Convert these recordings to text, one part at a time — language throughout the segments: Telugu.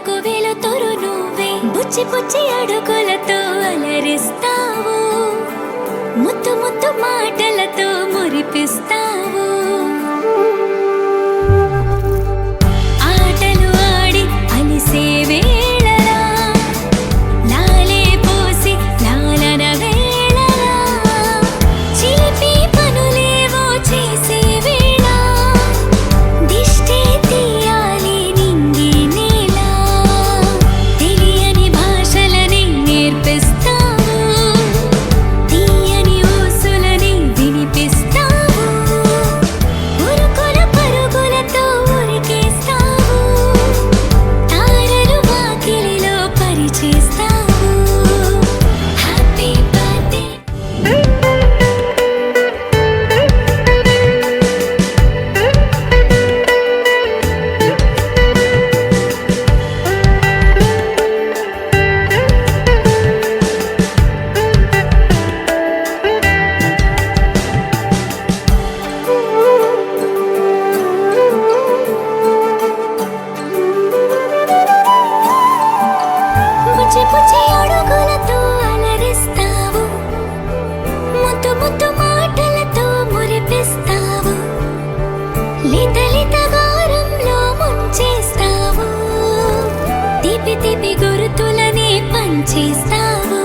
కళ్ళకు వెలుతురు నువ్వే, బుచ్చి బుచ్చి అడుగులతో అలరిస్తావు, ముద్దు ముద్దు మాటలతో మురిపిస్తావు. ఆటలు ఆడి అలిసే వేళలా, లాలే పోసి లాలన వేళలా, చిలిపి పనులేవో చేసే వేళ, దిష్టే తీయాలి నింగి నేల, తెలియని భాషలని నేర్పిస్తావు, తీయని ఊసులని వినిపిస్తావు, ఉరుకుల పరుగులతో ఉరికేస్తావు, తారలు వాకిలిలో పరిచేస్తావు. Happy birthday. బుచ్చి బుచ్చి అడుగులతో అలరిస్తావు, ముద్దు ముద్దు మాటలతో మురిపిస్తావు, లిత లిత గారంలో ముంచేస్తావు, తీపి తీపి గుర్తులని పంచేస్తావు.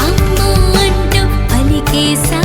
అమ్మా అంటూ పలికేసా